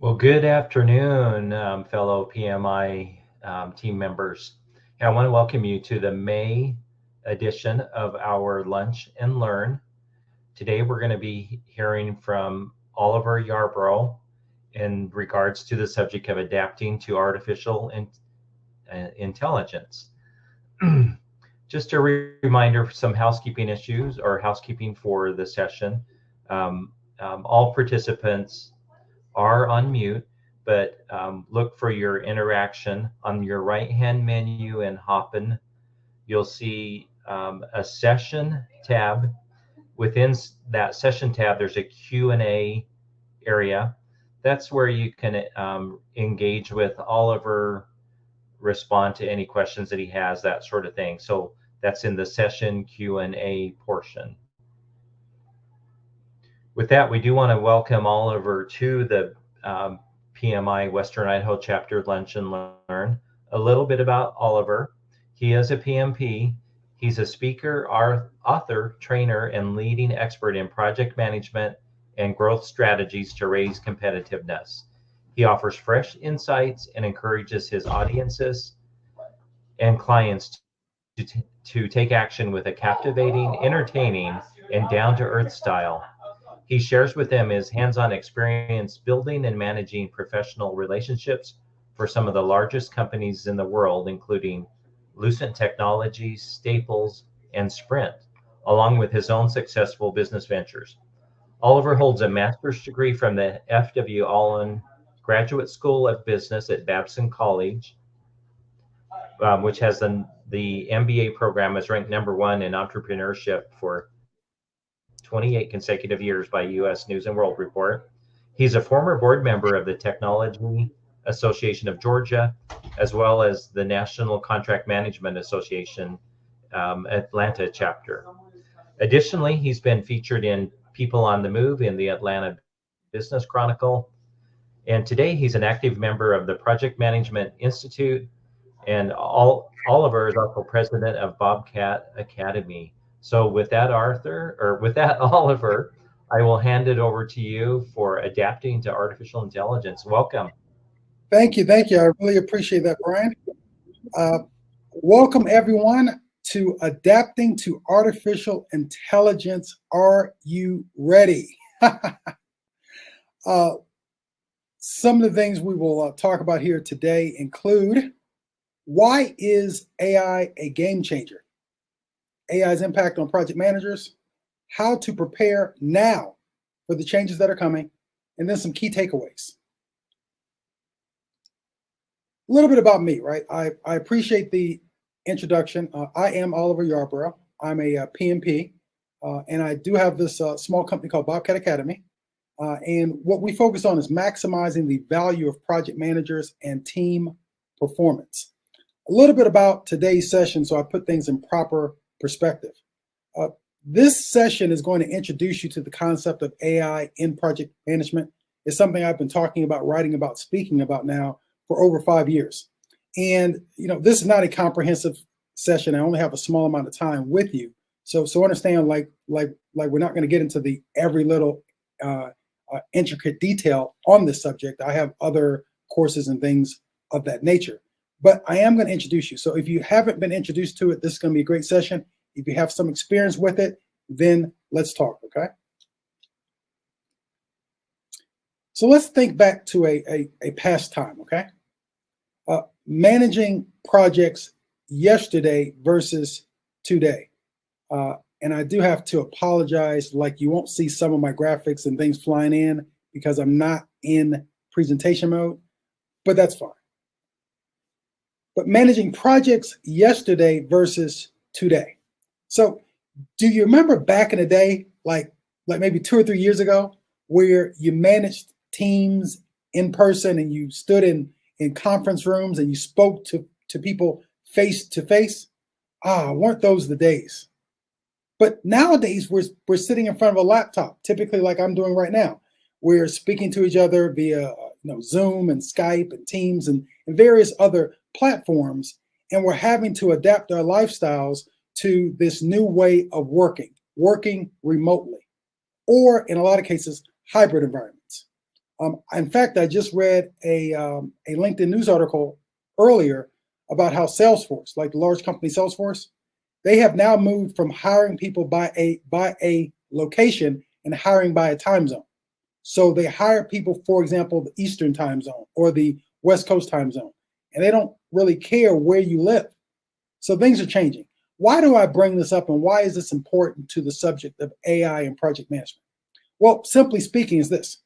Well, good afternoon, fellow PMI team members. I want to welcome you to the May edition of our Lunch and Learn. Today, we're going to be hearing from Oliver Yarbrough in regards to the subject of adapting to artificial intelligence. Just a reminder, some housekeeping issues or housekeeping for the session. All participants are on mute, but look for your interaction on your right-hand menu and Hopin. You'll see a session tab. Within that session tab, there's a Q&A area. That's where you can engage with Oliver, respond to any questions that he has, that sort of thing. So that's in the session Q&A portion. With that, we do want to welcome Oliver to the PMI Western Idaho Chapter Lunch and Learn. A little bit about Oliver. He is a PMP. He's a speaker, author, trainer, and leading expert in project management and growth strategies to raise competitiveness. He offers fresh insights and encourages his audiences and clients to take action with a captivating, entertaining, and down-to-earth style. He shares with them his hands-on experience building and managing professional relationships for some of the largest companies in the world, including Lucent Technologies, Staples, and Sprint, along with his own successful business ventures. Oliver holds a master's degree from the F.W. Allen Graduate School of Business at Babson College, which has the MBA program is ranked #1 in entrepreneurship for 28 consecutive years by U.S. News and World Report. He's a former board member of the Technology Association of Georgia, as well as the National Contract Management Association Atlanta chapter. Additionally, he's been featured in People on the Move in the Atlanta Business Chronicle. And today he's an active member of the Project Management Institute. And Oliver is also president of Bobcat Academy. So with that, Oliver, I will hand it over to you for adapting to artificial intelligence. Welcome. Thank you. I really appreciate that, Brian. Welcome, everyone, to Adapting to Artificial Intelligence. Are you ready? Some of the things we will talk about here today include: why is AI a game changer? AI's impact on project managers, how to prepare now for the changes that are coming, and then some key takeaways. A little bit about me, right? I appreciate the introduction. I am Oliver Yarbrough. I'm a PMP, and I do have this small company called Bobcat Academy. And what we focus on is maximizing the value of project managers and team performance. A little bit about today's session, so I put things in proper perspective. This session is going to introduce you to the concept of AI in project management. It's something I've been talking about, writing about, speaking about now for over 5 years. And this is not a comprehensive session. I only have a small amount of time with you, so understand like we're not going to get into the every little intricate detail on this subject. I have other courses and things of that nature. But I am going to introduce you. So if you haven't been introduced to it, this is going to be a great session. If you have some experience with it, then let's talk, okay? So let's think back to a past time, okay? Managing projects yesterday versus today. And I do have to apologize, like you won't see some of my graphics and things flying in because I'm not in presentation mode, but that's fine. But managing projects yesterday versus today. So do you remember back in the day, like maybe 2 or 3 years ago, where you managed teams in person and you stood in conference rooms and you spoke to people face to face? Weren't those the days? But nowadays we're sitting in front of a laptop, typically like I'm doing right now. We're speaking to each other via Zoom and Skype and Teams and various other platforms, and we're having to adapt our lifestyles to this new way of working remotely, or in a lot of cases, hybrid environments. In fact, I just read a LinkedIn news article earlier about how Salesforce, like the large company Salesforce, they have now moved from hiring people by a location and hiring by a time zone. So they hire people, for example, the Eastern time zone or the West Coast time zone, and they don't really care where you live. So things are changing. Why do I bring this up, and why is this important to the subject of AI and project management? Well, simply speaking, is this.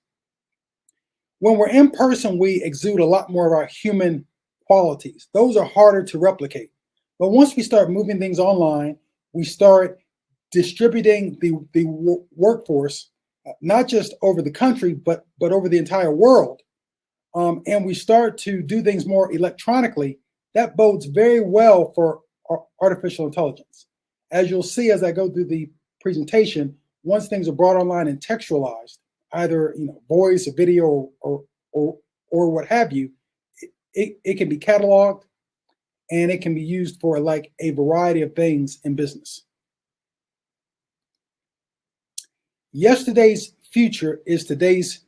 When we're in person, we exude a lot more of our human qualities. Those are harder to replicate. But once we start moving things online, we start distributing the workforce, not just over the country, but over the entire world. And we start to do things more electronically. That bodes very well for artificial intelligence. As you'll see as I go through the presentation, once things are brought online and textualized, either voice or video or what have you, it can be cataloged and it can be used for like a variety of things in business. Yesterday's future is today's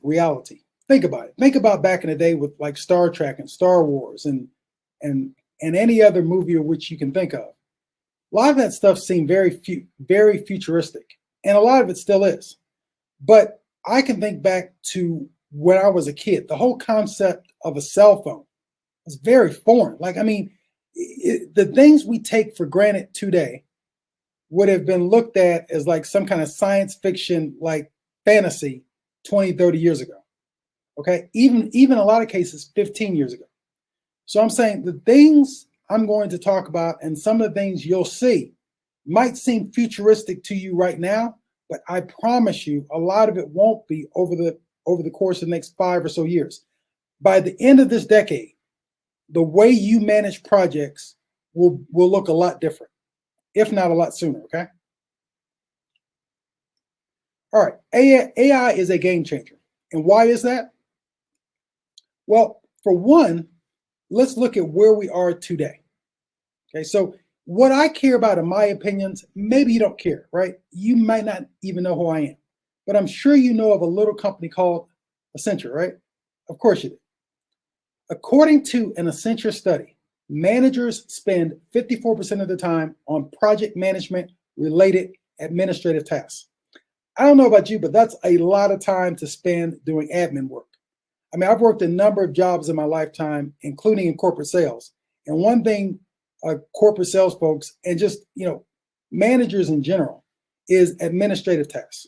reality. Think about it. Think about back in the day with like Star Trek and Star Wars and any other movie of which you can think of. A lot of that stuff seemed very futuristic, and a lot of it still is. But I can think back to when I was a kid. The whole concept of a cell phone was very foreign. Like, I mean, the things we take for granted today would have been looked at as like some kind of science fiction, like fantasy 20, 30 years ago. Okay, even a lot of cases 15 years ago. So I'm saying the things I'm going to talk about and some of the things you'll see might seem futuristic to you right now, but I promise you a lot of it won't be over the course of the next 5 or so years. By the end of this decade, the way you manage projects will look a lot different, if not a lot sooner, okay? All right, AI is a game changer. And why is that? Well, for one, let's look at where we are today. Okay, so what I care about, in my opinions, maybe you don't care, right? You might not even know who I am, but I'm sure you know of a little company called Accenture, right? Of course you do. According to an Accenture study, managers spend 54% of the time on project management related administrative tasks. I don't know about you, but that's a lot of time to spend doing admin work. I mean, I've worked a number of jobs in my lifetime, including in corporate sales. And one thing corporate sales folks and just, managers in general is administrative tasks.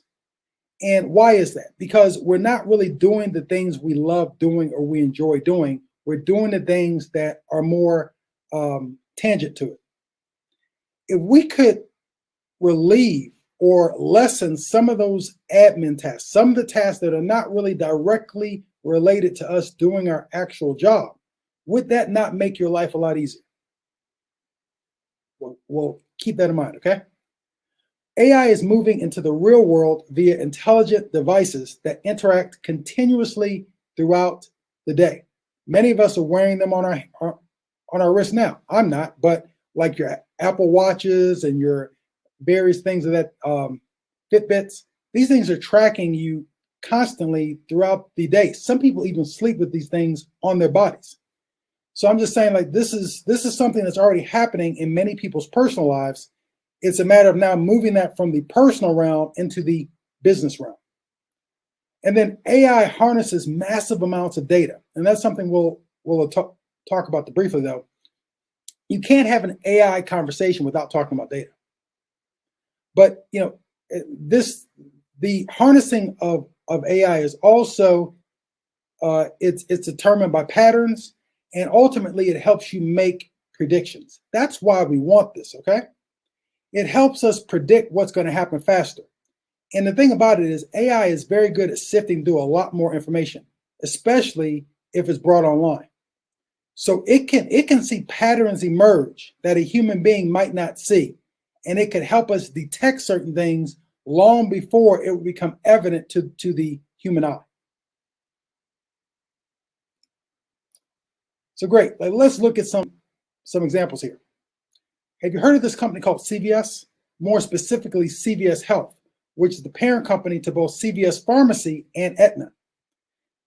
And why is that? Because we're not really doing the things we love doing or we enjoy doing. We're doing the things that are more tangent to it. If we could relieve or lessen some of those admin tasks, some of the tasks that are not really directly related to us doing our actual job, would that not make your life a lot easier? Well, keep that in mind, okay? AI is moving into the real world via intelligent devices that interact continuously throughout the day. Many of us are wearing them on our wrist now. I'm not, but like your Apple Watches and your various things of that, Fitbits, these things are tracking you constantly throughout the day. Some people even sleep with these things on their bodies. So I'm just saying, like, this is something that's already happening in many people's personal lives. It's a matter of now moving that from the personal realm into the business realm. And then AI harnesses massive amounts of data. And that's something we'll talk about briefly, though. You can't have an AI conversation without talking about data. But, the harnessing of AI is also, it's determined by patterns, and ultimately it helps you make predictions. That's why we want this, okay? It helps us predict what's going to happen faster. And the thing about it is AI is very good at sifting through a lot more information, especially if it's brought online. So it can see patterns emerge that a human being might not see. And it can help us detect certain things long before it will become evident to the human eye. So great. Let's look at some examples here. Have you heard of this company called CVS? More specifically, CVS Health, which is the parent company to both CVS Pharmacy and Aetna.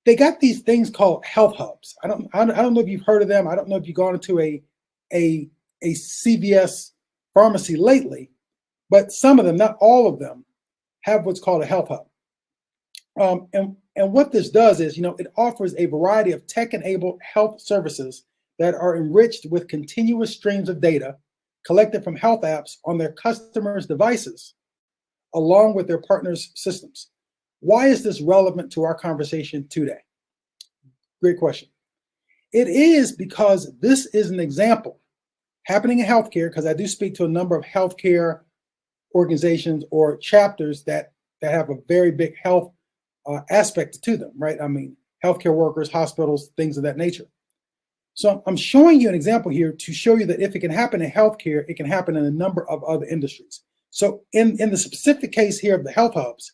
they got these things called health hubs. I don't know if you've heard of them. I don't know if you've gone into a CVS pharmacy lately, but some of them, not all of them, have what's called a health hub. And what this does is, it offers a variety of tech-enabled health services that are enriched with continuous streams of data collected from health apps on their customers' devices, along with their partners' systems. Why is this relevant to our conversation today? Great question. It is because this is an example happening in healthcare, because I do speak to a number of healthcare organizations or chapters that have a very big health aspect to them, right? I mean, healthcare workers, hospitals, things of that nature. So I'm showing you an example here to show you that if it can happen in healthcare, it can happen in a number of other industries. So in the specific case here of the health hubs,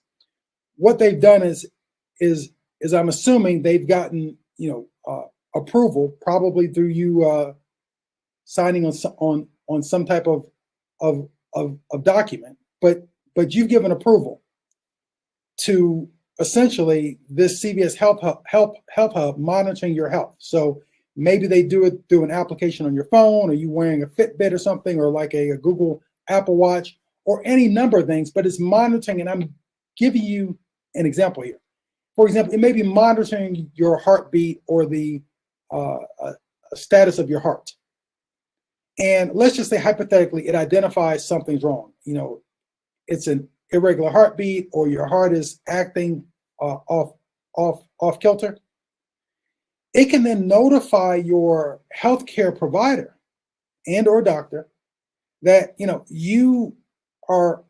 what they've done is I'm assuming they've gotten approval, probably through you signing on some type of document, but you've given approval to essentially this CVS Health Hub monitoring your health. So maybe they do it through an application on your phone, or you wearing a Fitbit or something, or like a Google Apple Watch, or any number of things, but it's monitoring. And I'm giving you an example here. For example, it may be monitoring your heartbeat or the status of your heart. And let's just say hypothetically, it identifies something's wrong. It's an irregular heartbeat, or your heart is acting off kilter. It can then notify your healthcare provider and or doctor that you are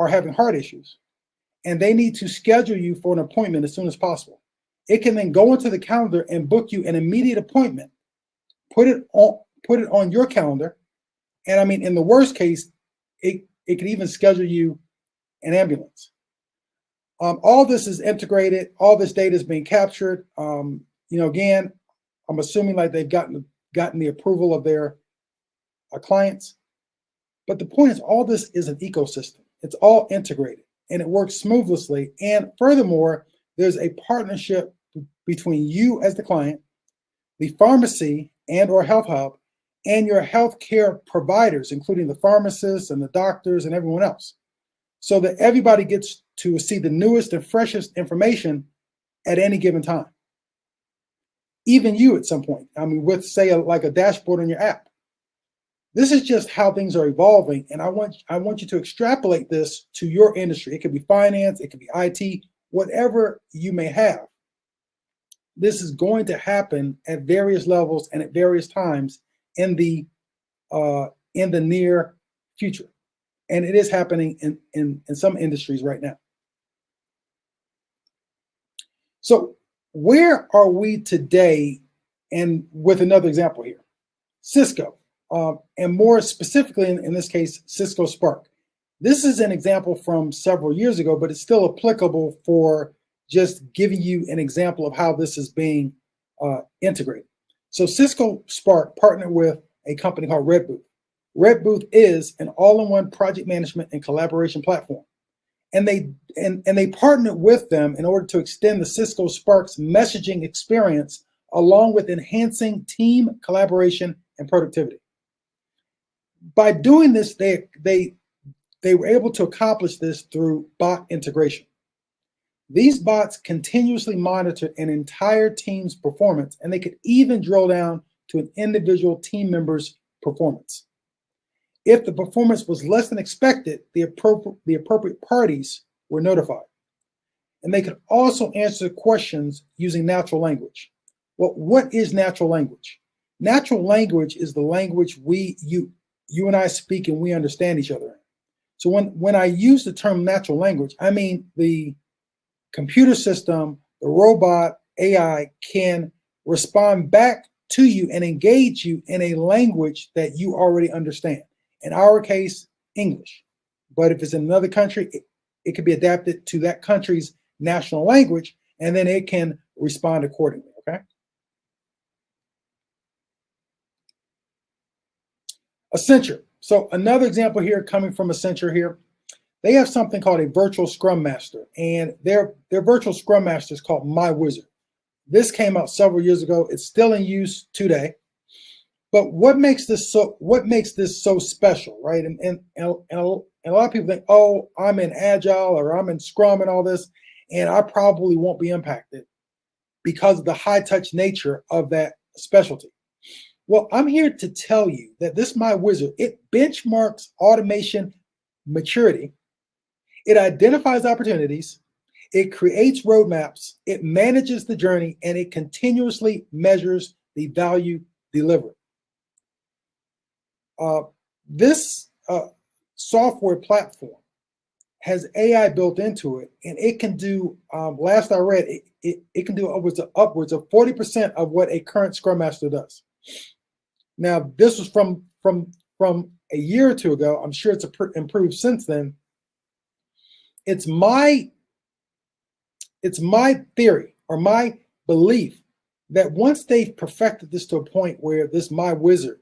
having heart issues, and they need to schedule you for an appointment as soon as possible. It can then go into the calendar and book you an immediate appointment, put it on your calendar, and I mean, in the worst case, it could even schedule you an ambulance. All this is integrated. All this data is being captured. Again, I'm assuming like they've gotten the approval of their clients. But the point is, all this is an ecosystem. It's all integrated, and it works smoothly. And furthermore, there's a partnership between you as the client, the pharmacy and or health hub, and your healthcare providers, including the pharmacists and the doctors and everyone else, so that everybody gets to see the newest and freshest information at any given time. Even you at some point, I mean, with say like a dashboard on your app. This is just how things are evolving, and I want you to extrapolate this to your industry. It could be finance, it could be IT, whatever you may have. This is going to happen at various levels and at various times in the near future, and it is happening in some industries right now. So where are we today? And with another example here, Cisco. And more specifically, in this case, Cisco Spark. This is an example from several years ago, but it's still applicable for just giving you an example of how this is being integrated. So Cisco Spark partnered with a company called Redbooth. Redbooth is an all-in-one project management and collaboration platform. And they partnered with them in order to extend the Cisco Spark's messaging experience, along with enhancing team collaboration and productivity. By doing this, they were able to accomplish this through bot integration. These bots continuously monitor an entire team's performance, and they could even drill down to an individual team member's performance. If the performance was less than expected, the appropriate parties were notified. And they could also answer questions using natural language. Well, what is natural language? Natural language is the language you and I speak and we understand each other in. So when I use the term natural language, I mean the computer system, the robot, AI can respond back to you and engage you in a language that you already understand. In our case, English. But if it's in another country, it could be adapted to that country's national language, and then it can respond accordingly, okay? Accenture. So another example here coming from Accenture here. They have something called a virtual scrum master, and their virtual scrum master is called My Wizard. This came out several years ago. It's still in use today. But what makes this so special, right? And a lot of people think, oh, I'm in Agile or I'm in Scrum and all this, and I probably won't be impacted because of the high touch nature of that specialty. Well, I'm here to tell you that this My Wizard, it benchmarks automation maturity. It identifies opportunities. It creates roadmaps. It manages the journey, and it continuously measures the value delivered. This software platform has AI built into it, and it can do, last I read, it can do upwards of 40% of what a current Scrum Master does. Now, this was from a year or two ago. I'm sure it's improved since then. It's my theory or my belief that once they've perfected this to a point where this My Wizard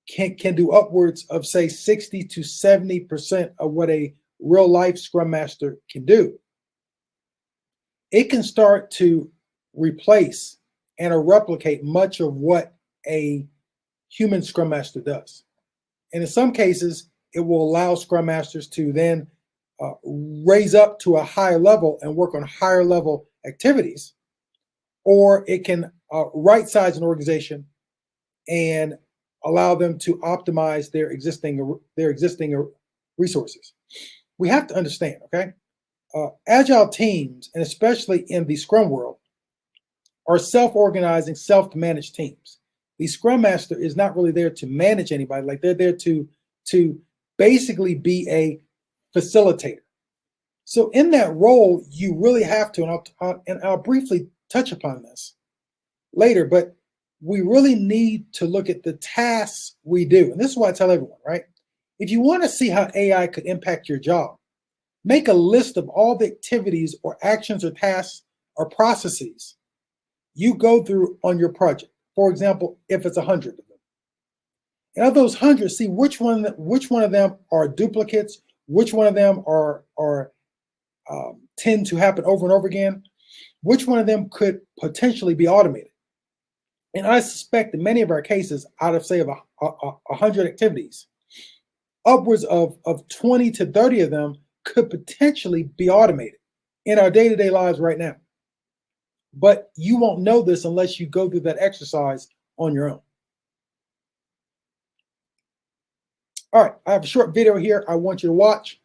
can do upwards of, say, 60 to 70% of what a real life Scrum Master can do, it can start to replace and replicate much of what a human Scrum Master does. And in some cases, it will allow Scrum Masters to then raise up to a higher level and work on higher level activities, or it can right size an organization and allow them to optimize their existing resources. We have to understand, okay? Agile teams, and especially in the Scrum world, are self-organizing, self-managed teams. The Scrum Master is not really there to manage anybody. Like, they're there to basically be a facilitator. So in that role, you really have to, and I'll briefly touch upon this later, but we really need to look at the tasks we do. And this is why I tell everyone, right? If you want to see how AI could impact your job, make a list of all the activities or actions or tasks or processes you go through on your project. For example, if it's 100 of them. And of those 100, see which one of them are duplicates, which one of them tend to happen over and over again, which one of them could potentially be automated. And I suspect in many of our cases, out of, say, of 100 activities, upwards of 20 to 30 of them could potentially be automated in our day-to-day lives right now. But you won't know this unless you go through that exercise on your own. All right, I have a short video here I want you to watch,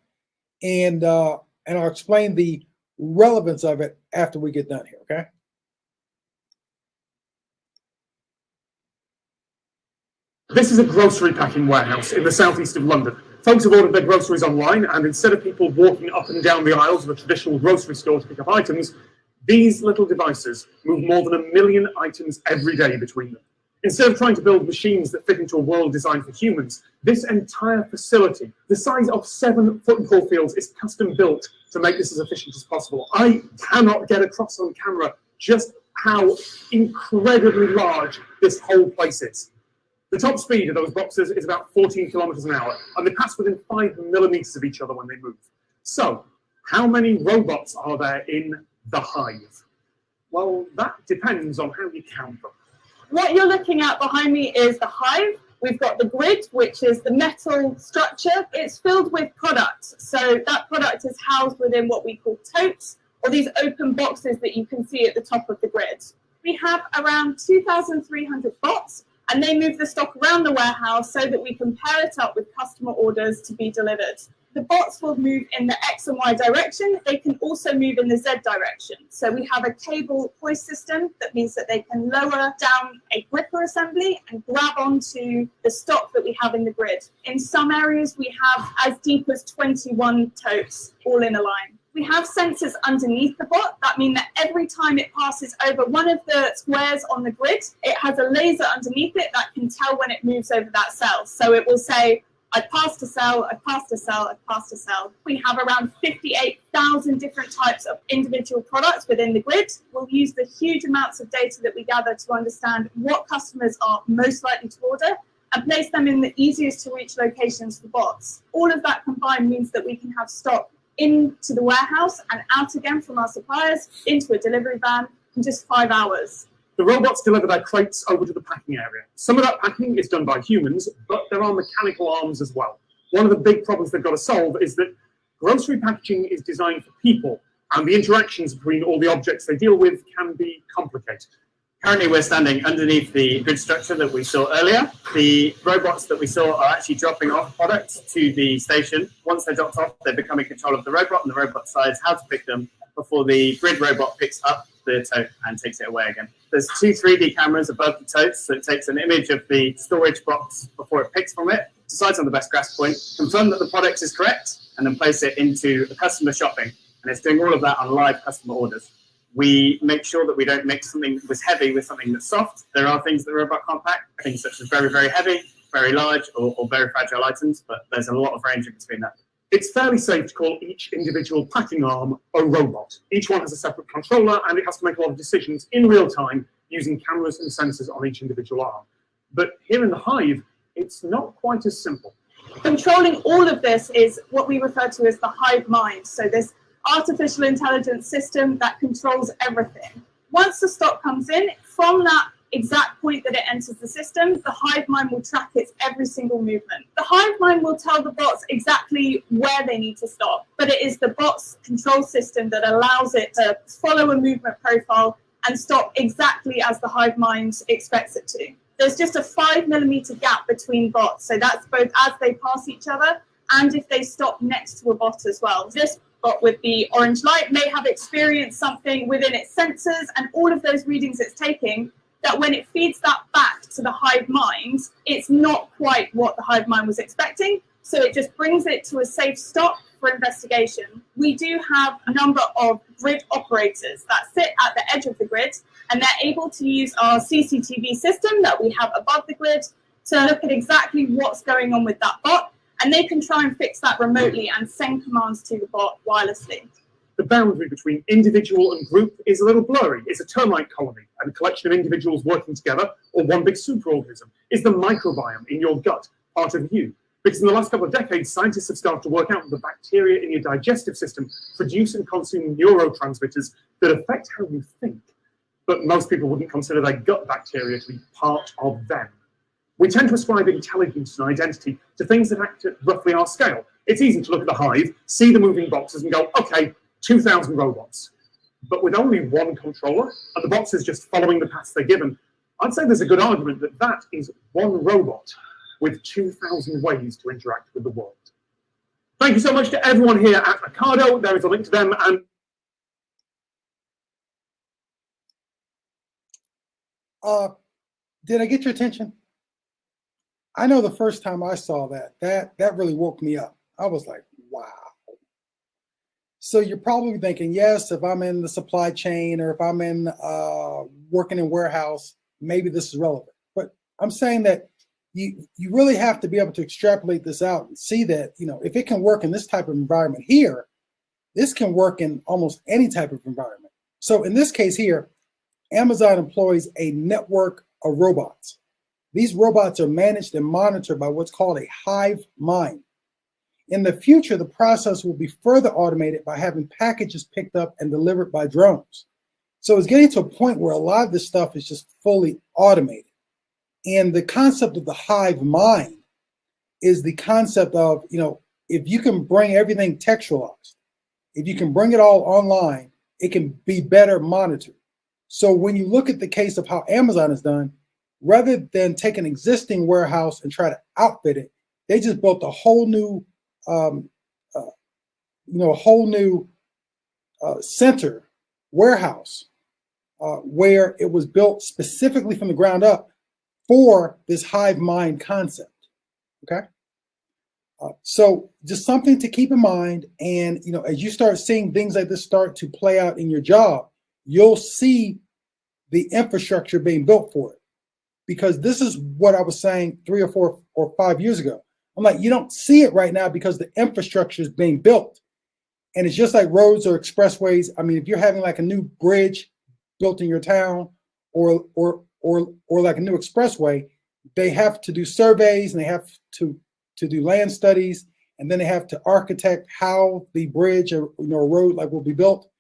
and I'll explain the relevance of it after we get done here, okay? This is a grocery packing warehouse in the southeast of London. Folks have ordered their groceries online, and instead of people walking up and down the aisles of a traditional grocery store to pick up items, these little devices move more than 1 million items every day between them. Instead of trying to build machines that fit into a world designed for humans, this entire facility, the size of 7 football fields, is custom built to make this as efficient as possible. I cannot get across on camera just how incredibly large this whole place is. The top speed of those boxes is about 14 kilometers an hour, and they pass within 5 millimeters of each other when they move. So, how many robots are there in the Hive? Well, that depends on how you count them. What you're looking at behind me is the Hive. We've got the grid, which is the metal structure. It's filled with products. So that product is housed within what we call totes, or these open boxes that you can see at the top of the grid. We have around 2,300 bots, and they move the stock around the warehouse so that we can pair it up with customer orders to be delivered. The bots will move in the X and Y direction. They can also move in the Z direction. So we have a cable hoist system that means that they can lower down a gripper assembly and grab onto the stock that we have in the grid. In some areas, we have as deep as 21 totes all in a line. We have sensors underneath the bot. That means that every time it passes over one of the squares on the grid, it has a laser underneath it that can tell when it moves over that cell. So it will say, I've passed a cell, I've passed a cell, I've passed a cell. We have around 58,000 different types of individual products within the grid. We'll use the huge amounts of data that we gather to understand what customers are most likely to order and place them in the easiest to reach locations for bots. All of that combined means that we can have stock into the warehouse and out again from our suppliers into a delivery van in just 5 hours. The robots deliver their crates over to the packing area. Some of that packing is done by humans, but there are mechanical arms as well. One of the big problems they've got to solve is that grocery packaging is designed for people, and the interactions between all the objects they deal with can be complicated. Currently, we're standing underneath the grid structure that we saw earlier. The robots that we saw are actually dropping off products to the station. Once they're dropped off, they become in control of the robot, and the robot decides how to pick them before the grid robot picks up the tote and takes it away again. There's 2 3D cameras above the totes, so it takes an image of the storage box before it picks from it, decides on the best grasp point, confirm that the product is correct, and then place it into a customer shopping. And it's doing all of that on live customer orders. We make sure that we don't mix something that's heavy with something that's soft. There are things that the robot can't pack, things such as very, very heavy, very large, or very fragile items, but there's a lot of range in between that. It's fairly safe to call each individual packing arm a robot. Each one has a separate controller, and it has to make a lot of decisions in real time using cameras and sensors on each individual arm. But here in the Hive, it's not quite as simple. Controlling all of this is what we refer to as the Hive mind. So this artificial intelligence system that controls everything. Once the stock comes in, from that exact point that it enters the system, the Hive mind will track its every single movement. The Hive mind will tell the bots exactly where they need to stop, but it is the bot's control system that allows it to follow a movement profile and stop exactly as the Hive mind expects it to. There's just a 5mm gap between bots, so that's both as they pass each other and if they stop next to a bot as well. This bot with the orange light may have experienced something within its sensors and all of those readings it's taking, that when it feeds that back to the Hive mind, it's not quite what the Hive mind was expecting, so it just brings it to a safe stop for investigation. We do have a number of grid operators that sit at the edge of the grid, and they're able to use our CCTV system that we have above the grid to look at exactly what's going on with that bot, and they can try and fix that remotely and send commands to the bot wirelessly. The boundary between individual and group is a little blurry. Is a termite colony and a collection of individuals working together, or one big superorganism? Is the microbiome in your gut part of you? Because in the last couple of decades, scientists have started to work out that the bacteria in your digestive system produce and consume neurotransmitters that affect how you think. But most people wouldn't consider their gut bacteria to be part of them. We tend to ascribe intelligence and identity to things that act at roughly our scale. It's easy to look at the Hive, see the moving boxes and go, okay, 2,000 robots. But with only one controller, and the boxes just following the paths they're given, I'd say there's a good argument that that is one robot with 2,000 ways to interact with the world. Thank you so much to everyone here at Ocado. There is a link to them. And did I get your attention? I know the first time I saw that really woke me up. I was like, wow. So you're probably thinking, yes, if I'm in the supply chain or if I'm in working in warehouse, maybe this is relevant. But I'm saying that you really have to be able to extrapolate this out and see that, if it can work in this type of environment here, this can work in almost any type of environment. So in this case here, Amazon employs a network of robots. These robots are managed and monitored by what's called a hive mind. In the future, the process will be further automated by having packages picked up and delivered by drones. So it's getting to a point where a lot of this stuff is just fully automated. And the concept of the hive mind is the concept of, if you can bring everything textualized, if you can bring it all online, it can be better monitored. So when you look at the case of how Amazon is done, rather than take an existing warehouse and try to outfit it, they just built a whole new center warehouse where it was built specifically from the ground up for this hive mind concept. Okay, so just something to keep in mind. And as you start seeing things like this start to play out in your job, you'll see the infrastructure being built for it. Because this is what I was saying 3 or 4 or 5 years ago. I'm like, you don't see it right now because the infrastructure is being built. And it's just like roads or expressways. I mean, if you're having like a new bridge built in your town or like a new expressway, they have to do surveys and they have to do land studies, and then they have to architect how the bridge or road like will be built.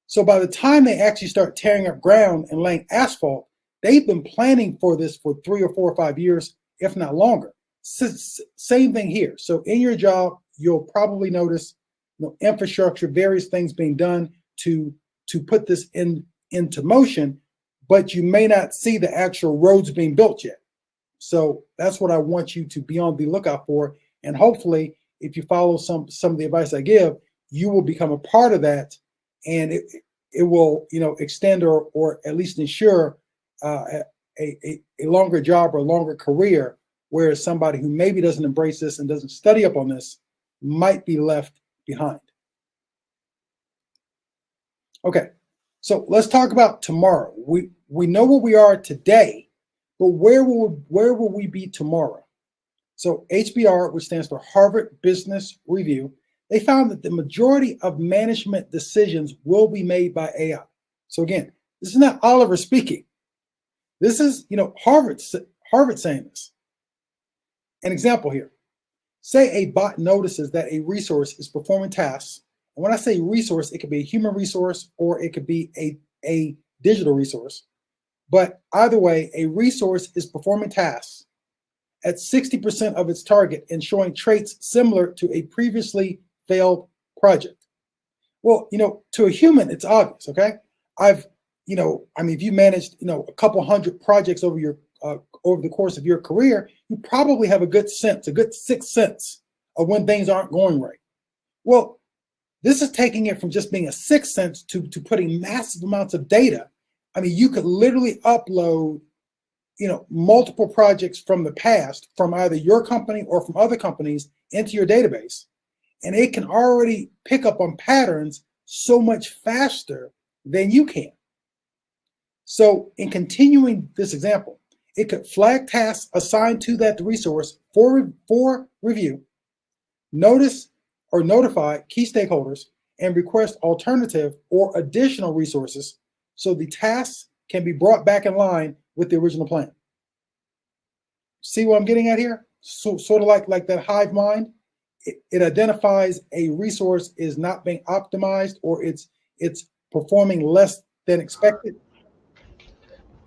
So by the time they actually start tearing up ground and laying asphalt, they've been planning for this for 3 or 4 or 5 years, if not longer. Same thing here. So in your job, you'll probably notice, infrastructure, various things being done to put this into motion, but you may not see the actual roads being built yet. So that's what I want you to be on the lookout for. And hopefully, if you follow some of the advice I give, you will become a part of that, and it will extend or at least ensure a longer job or a longer career, whereas somebody who maybe doesn't embrace this and doesn't study up on this might be left behind. Okay, so let's talk about tomorrow. We know where we are today, but where will we be tomorrow? So HBR, which stands for Harvard Business Review, they found that the majority of management decisions will be made by AI. So again, this is not Oliver speaking. This is Harvard saying this. An example here. Say a bot notices that a resource is performing tasks. And when I say resource, it could be a human resource or it could be a digital resource. But either way, a resource is performing tasks at 60% of its target and showing traits similar to a previously failed project. Well, to a human, it's obvious, okay? If you managed, a couple hundred projects over the course of your career, you probably have a good sixth sense of when things aren't going right. Well, this is taking it from just being a sixth sense to putting massive amounts of data. I mean, you could literally upload, multiple projects from the past, from either your company or from other companies, into your database. And it can already pick up on patterns so much faster than you can. So in continuing this example, it could flag tasks assigned to that resource for review, notice or notify key stakeholders, and request alternative or additional resources so the tasks can be brought back in line with the original plan. See what I'm getting at here? So, sort of like that hive mind. It identifies a resource is not being optimized or it's performing less than expected.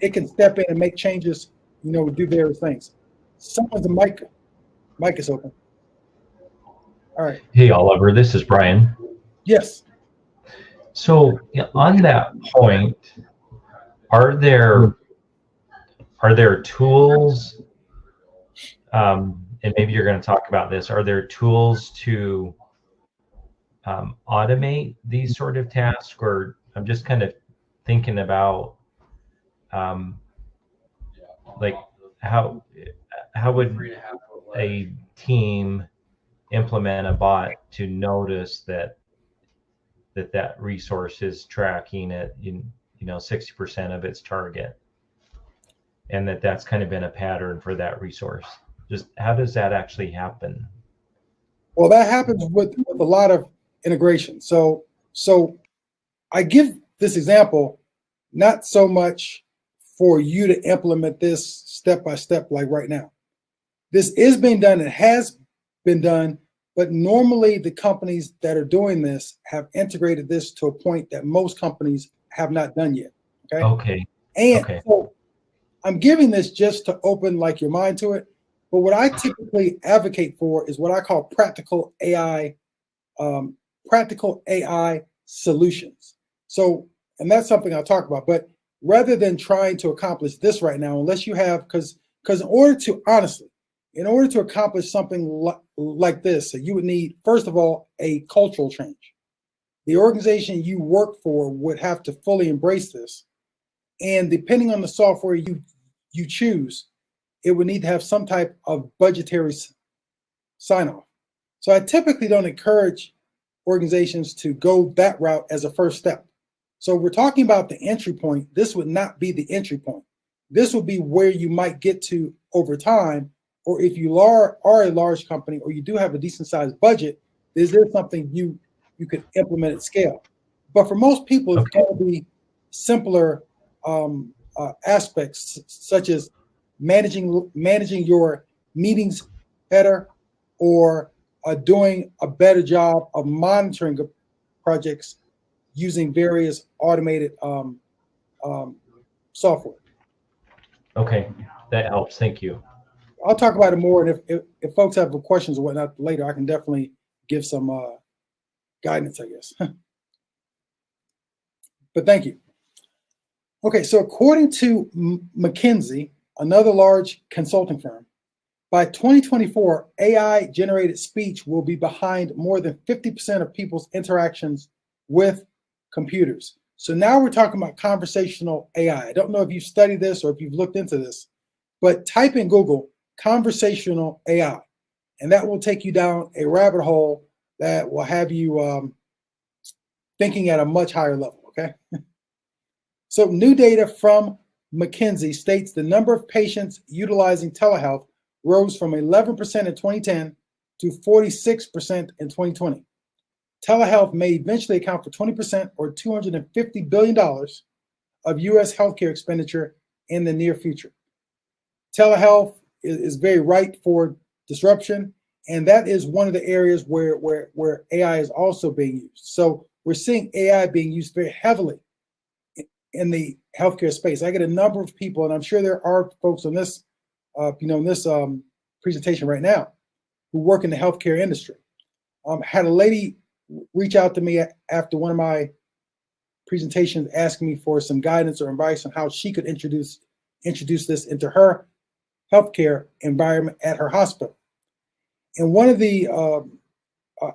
It can step in and make changes, do various things. Someone's mic is open. All right. Hey, Oliver, this is Brian. Yes. So on that point, are there tools, and maybe you're going to talk about this, are there tools to automate these sort of tasks? Or I'm just kind of thinking about like how would a team implement a bot to notice that resource is tracking at 60% of its target, and that's kind of been a pattern for that resource? Just how does that actually happen? Well, that happens with a lot of integration. So I give this example not so much for you to implement this step by step like right now. This is being done, it has been done, but normally the companies that are doing this have integrated this to a point that most companies have not done yet. Okay. So I'm giving this just to open your mind to it. But what I typically advocate for is what I call practical AI solutions. So, and that's something I'll talk about. But rather than trying to accomplish this right now, unless you have, because in order to accomplish something like this, you would need, first of all, a cultural change. The organization you work for would have to fully embrace this. And depending on the software you choose, it would need to have some type of budgetary sign-off. So I typically don't encourage organizations to go that route as a first step. So we're talking about the entry point. This would not be the entry point. This would be where you might get to over time, or if you are a large company or you do have a decent sized budget, is there something you could implement at scale? But for most people, it's going to be simpler aspects, such as managing your meetings better, or doing a better job of monitoring projects using various automated software. Okay, that helps. Thank you. I'll talk about it more, and if folks have questions or whatnot later, I can definitely give some guidance, I guess. But thank you. Okay, so according to McKinsey, another large consulting firm, by 2024, AI-generated speech will be behind more than 50% of people's interactions with computers. So now we're talking about conversational AI. I don't know if you've studied this or if you've looked into this, but type in Google conversational AI, and that will take you down a rabbit hole that will have you thinking at a much higher level, okay? So new data from McKinsey states the number of patients utilizing telehealth rose from 11% in 2010 to 46% in 2020. Telehealth may eventually account for 20% or $250 billion of US healthcare expenditure in the near future. Telehealth is very ripe for disruption, and that is one of the areas where AI is also being used. So we're seeing AI being used very heavily in the healthcare space. I get a number of people, and I'm sure there are folks on this, in this presentation right now, who work in the healthcare industry. Had a lady reach out to me after one of my presentations, asking me for some guidance or advice on how she could introduce this into her healthcare environment at her hospital. And one of the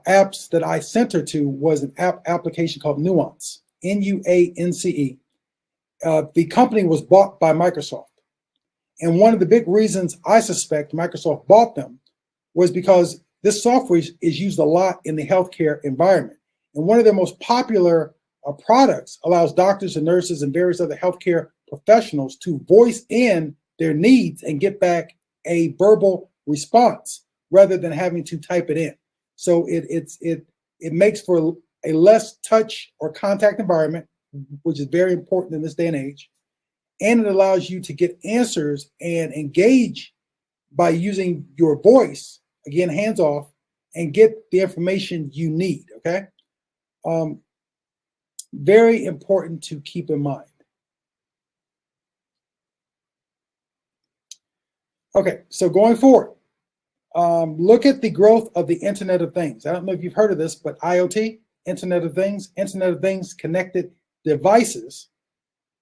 apps that I sent her to was an application called Nuance, Nuance. The company was bought by Microsoft. And one of the big reasons I suspect Microsoft bought them was because this software is used a lot in the healthcare environment. And one of their most popular products allows doctors and nurses and various other healthcare professionals to voice in their needs and get back a verbal response rather than having to type it in. So it makes for a less touch or contact environment, which is very important in this day and age. And it allows you to get answers and engage by using your voice, again, hands off, and get the information you need, okay? Very important to keep in mind. Okay, so going forward, look at the growth of the Internet of Things. I don't know if you've heard of this, but IoT, Internet of Things, connected devices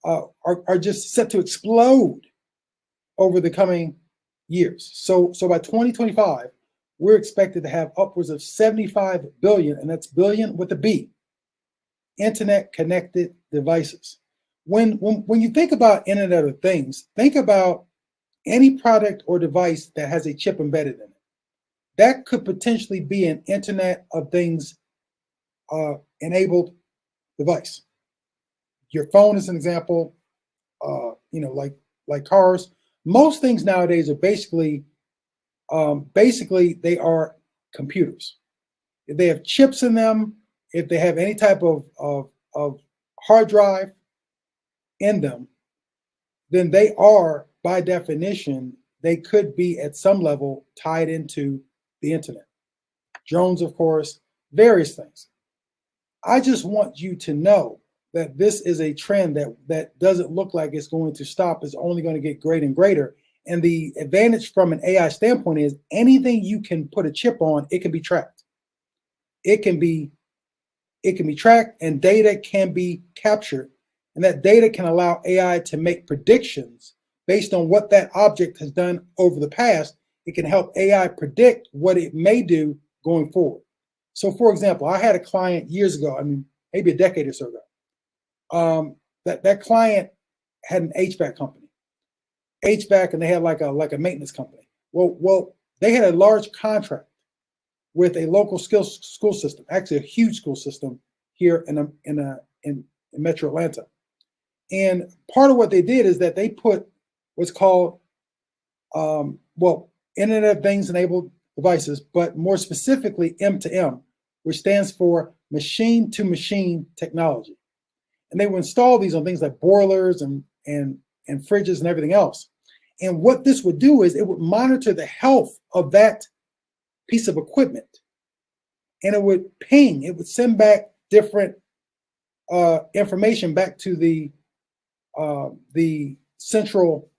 are just set to explode over the coming years. So by 2025, we're expected to have upwards of 75 billion, and that's billion with a B, Internet connected devices. When you think about Internet of Things, think about any product or device that has a chip embedded in it. That could potentially be an Internet of Things enabled device. Your phone is an example, like cars. Most things nowadays are basically they are computers. If they have chips in them, if they have any type of hard drive in them, then they are, by definition, they could be at some level tied into the internet. Drones, of course, various things. I just want you to know that this is a trend that doesn't look like it's going to stop. It's only going to get greater and greater. And the advantage from an AI standpoint is anything you can put a chip on, it can be tracked. It can be tracked, and data can be captured. And that data can allow AI to make predictions based on what that object has done over the past. It can help AI predict what it may do going forward. So, for example, I had a client years ago, maybe a decade or so ago, that client had an HVAC company. And they had like a maintenance company. Well, they had a large contract with a local school system, actually a huge school system here in Metro Atlanta. And part of what they did is that they put what's called, Internet of Things enabled devices, but more specifically M2M, which stands for machine to machine technology. And they would install these on things like boilers and fridges and everything else. And what this would do is it would monitor the health of that piece of equipment. And it would ping, it would send back different information back to the central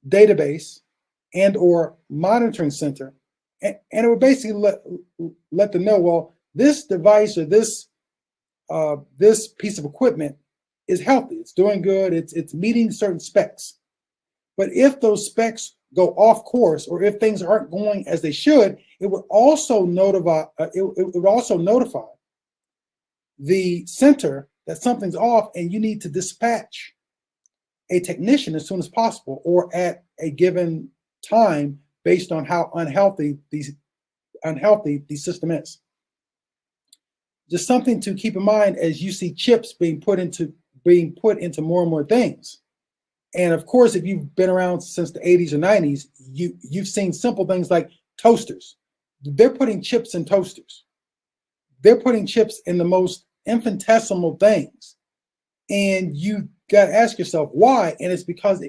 database and or monitoring center, and it would basically let them know, well, this device or this piece of equipment is healthy, it's doing good, it's meeting certain specs. But if those specs go off course, or if things aren't going as they should, it would also notify the center that something's off, and you need to dispatch a technician as soon as possible, or at a given time, based on how unhealthy the system is. Just something to keep in mind as you see chips being put into more and more things. And of course, if you've been around since the 80s or 90s, you've seen simple things like toasters. They're putting chips in toasters. They're putting chips in the most infinitesimal things. And you got to ask yourself why. And it's because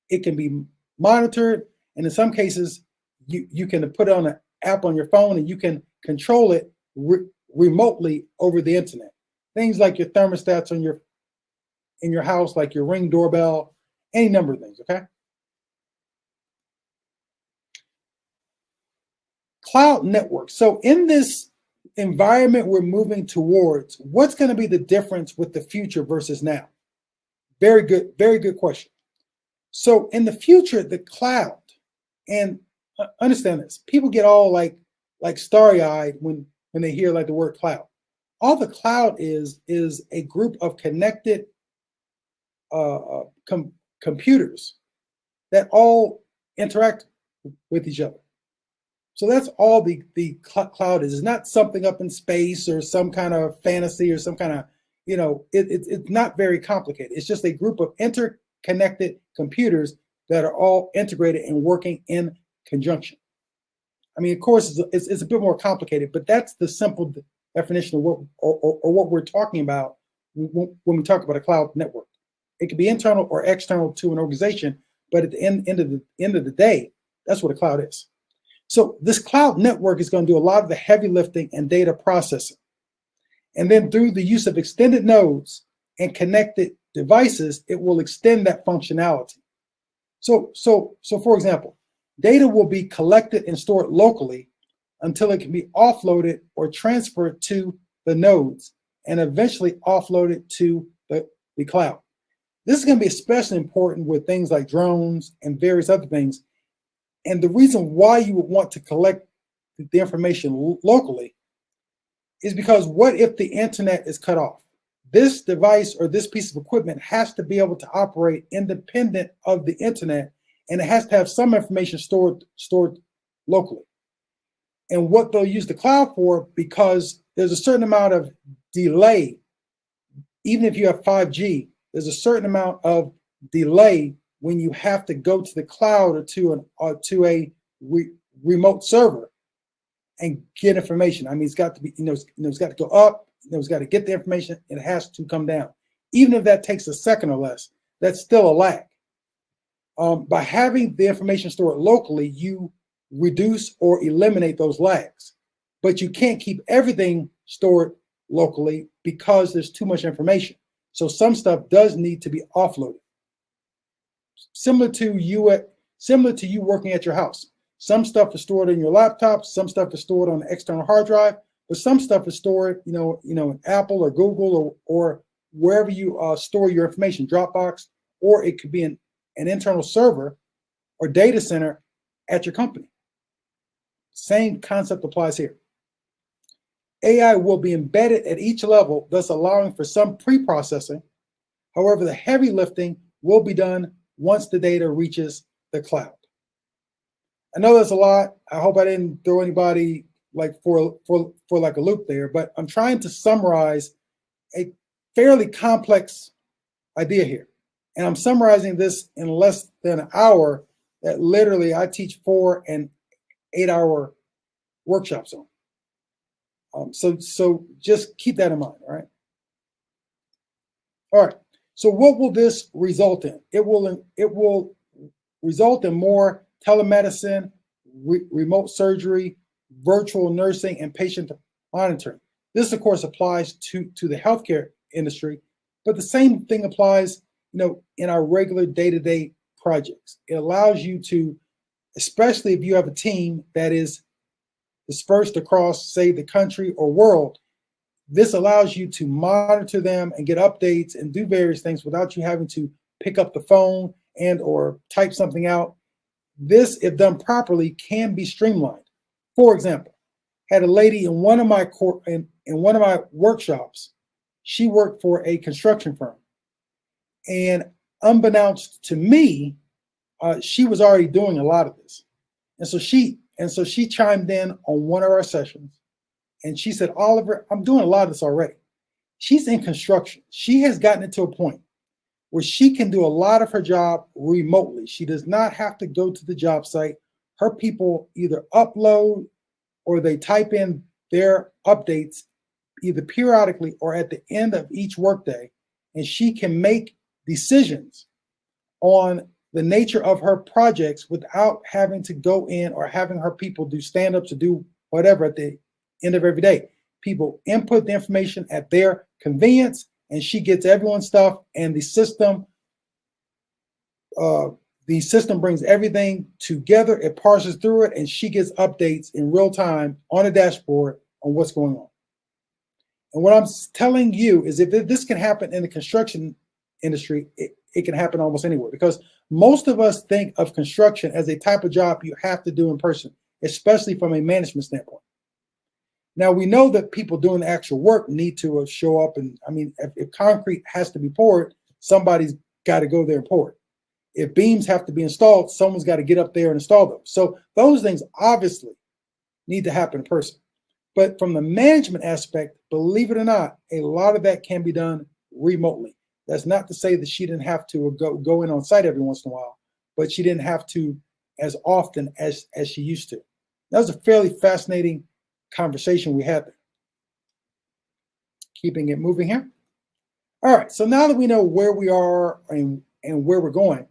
it can be monitored. And in some cases, you can put it on an app on your phone, and you can control it remotely over the internet. Things like your thermostats in your house, like your Ring doorbell, any number of things, okay? Cloud network. So in this environment we're moving towards, what's going to be the difference with the future versus now? Very good question. So in the future, the cloud, and understand this, people get all like starry-eyed when they hear like the word cloud. All the cloud is a group of connected computers that all interact with each other. So that's all the cloud is. It's not something up in space or some kind of fantasy or some kind of, it's not very complicated. It's just a group of interconnected computers that are all integrated and working in conjunction. I mean, of course, it's a bit more complicated, but that's the simple definition of what we're talking about when we talk about a cloud network. It can be internal or external to an organization, but at the end of the day, that's what a cloud is. So this cloud network is going to do a lot of the heavy lifting and data processing. And then through the use of extended nodes and connected devices, it will extend that functionality. So for example, data will be collected and stored locally until it can be offloaded or transferred to the nodes and eventually offloaded to the cloud. This is going to be especially important with things like drones and various other things. And the reason why you would want to collect the information locally is because what if the internet is cut off? This device or this piece of equipment has to be able to operate independent of the internet, and it has to have some information stored locally. And what they'll use the cloud for, because there's a certain amount of delay, even if you have 5G, there's a certain amount of delay when you have to go to the cloud or to a remote server and get information. I mean, it's got to be, it's got to go up, it's got to get the information, and it has to come down. Even if that takes a second or less, that's still a lag. By having the information stored locally, you reduce or eliminate those lags. But you can't keep everything stored locally because there's too much information. So some stuff does need to be offloaded. Similar to you working at your house. Some stuff is stored in your laptop, some stuff is stored on an external hard drive, but some stuff is stored, in Apple or Google or wherever you store your information, Dropbox, or it could be an internal server or data center at your company. Same concept applies here. AI will be embedded at each level, thus allowing for some pre-processing. However, the heavy lifting will be done once the data reaches the cloud. I know that's a lot. I hope I didn't throw anybody for like a loop there, but I'm trying to summarize a fairly complex idea here. And I'm summarizing this in less than an hour that literally I teach 4 and 8 hour workshops on. So just keep that in mind, all right? All right, so what will this result in? It will result in more telemedicine, remote surgery, virtual nursing, and patient monitoring. This, of course, applies to the healthcare industry, but the same thing applies, in our regular day-to-day projects. It allows you to, especially if you have a team that is dispersed across, say, the country or world, this allows you to monitor them and get updates and do various things without you having to pick up the phone and or type something out. This, if done properly, can be streamlined. For example, had a lady in one of my in one of my workshops. She worked for a construction firm, and unbeknownst to me, she was already doing a lot of this. And so she chimed in on one of our sessions, and she said, "Oliver, I'm doing a lot of this already." She's in construction. She has gotten it to a point where she can do a lot of her job remotely. She does not have to go to the job site. Her people either upload or they type in their updates either periodically or at the end of each workday, and she can make decisions on the nature of her projects without having to go in or having her people do stand-ups or do whatever at the end of every day. People input the information at their convenience, and she gets everyone's stuff, and the system brings everything together. It parses through it, and she gets updates in real time on a dashboard on what's going on. And what I'm telling you is if this can happen in the construction industry, it can happen almost anywhere, because most of us think of construction as a type of job you have to do in person, especially from a management standpoint. Now, we know that people doing the actual work need to show up. And I mean, if concrete has to be poured, somebody's got to go there and pour it. If beams have to be installed, someone's got to get up there and install them. So those things obviously need to happen in person. But from the management aspect, believe it or not, a lot of that can be done remotely. That's not to say that she didn't have to go in on site every once in a while, but she didn't have to as often as she used to. That was a fairly fascinating conversation we had there. Keeping it moving here. All right, so now that we know where we are and where we're going,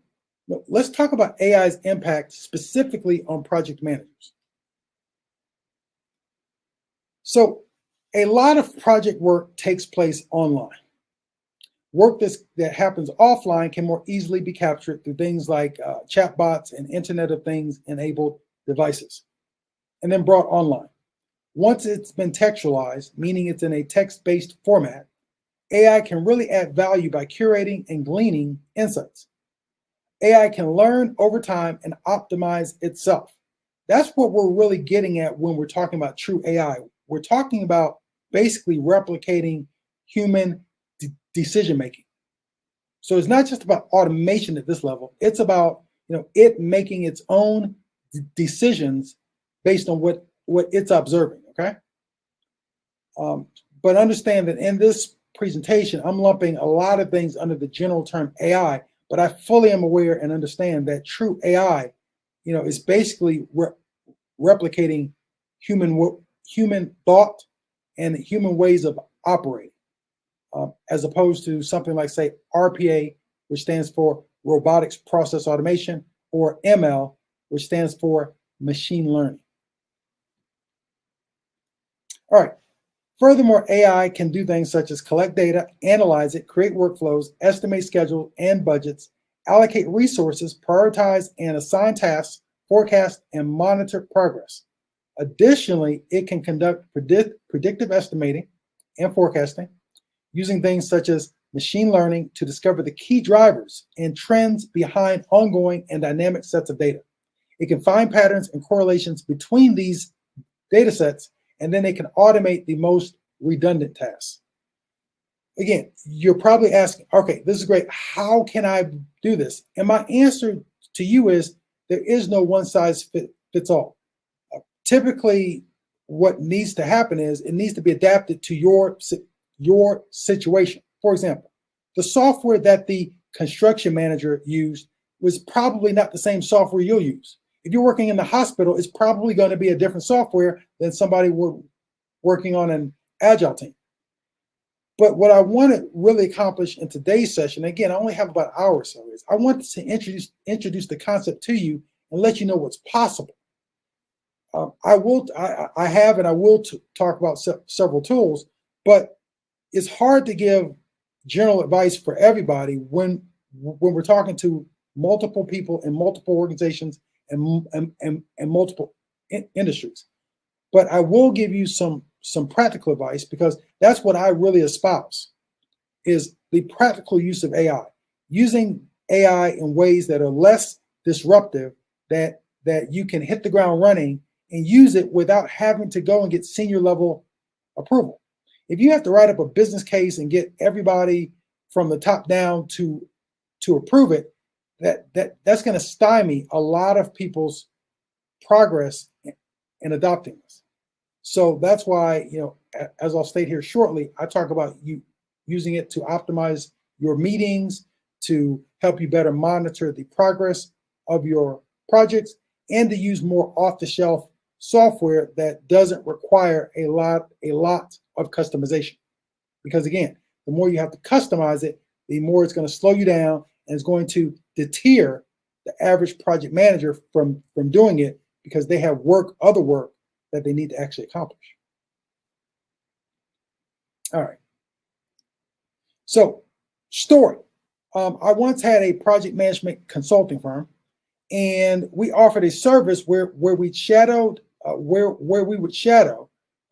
let's talk about AI's impact specifically on project managers. So a lot of project work takes place online. Work that happens offline can more easily be captured through things like chatbots and Internet of Things enabled devices, and then brought online. Once it's been textualized, meaning it's in a text-based format, AI can really add value by curating and gleaning insights. AI can learn over time and optimize itself. That's what we're really getting at when we're talking about true AI. We're talking about basically replicating human decision making. So it's not just about automation at this level. It's about it making its own decisions based on what it's observing. Okay. But understand that in this presentation, I'm lumping a lot of things under the general term AI, but I fully am aware and understand that true AI, is basically replicating human thought and human ways of operating, as opposed to something like, say, RPA, which stands for Robotics Process Automation, or ML, which stands for Machine Learning. All right. Furthermore, AI can do things such as collect data, analyze it, create workflows, estimate schedule and budgets, allocate resources, prioritize and assign tasks, forecast and monitor progress. Additionally, it can conduct predictive estimating and forecasting using things such as machine learning to discover the key drivers and trends behind ongoing and dynamic sets of data. It can find patterns and correlations between these data sets, and then it can automate the most redundant tasks. Again, you're probably asking, okay, this is great. How can I do this? And my answer to you is there is no one size fits all. Typically, what needs to happen is it needs to be adapted to your situation. For example, the software that the construction manager used was probably not the same software you'll use. If you're working in the hospital, it's probably going to be a different software than somebody working on an agile team. But what I want to really accomplish in today's session, again, I only have about an hour or so, is I want to introduce the concept to you and let you know what's possible. I will talk about several tools, but it's hard to give general advice for everybody when we're talking to multiple people in multiple organizations and multiple industries. But I will give you some practical advice, because that's what I really espouse, is the practical use of AI. Using AI in ways that are less disruptive, that you can hit the ground running and use it without having to go and get senior level approval. If you have to write up a business case and get everybody from the top down to approve it, that's going to stymie a lot of people's progress in adopting this. So that's why, as I'll state here shortly, I talk about you using it to optimize your meetings, to help you better monitor the progress of your projects, and to use more off-the-shelf software that doesn't require a lot of customization. Because again, the more you have to customize it, the more it's going to slow you down, and it's going to deter the average project manager from doing it, because they have other work that they need to actually accomplish. All right. So, story. I once had a project management consulting firm, and we offered a service where we would shadow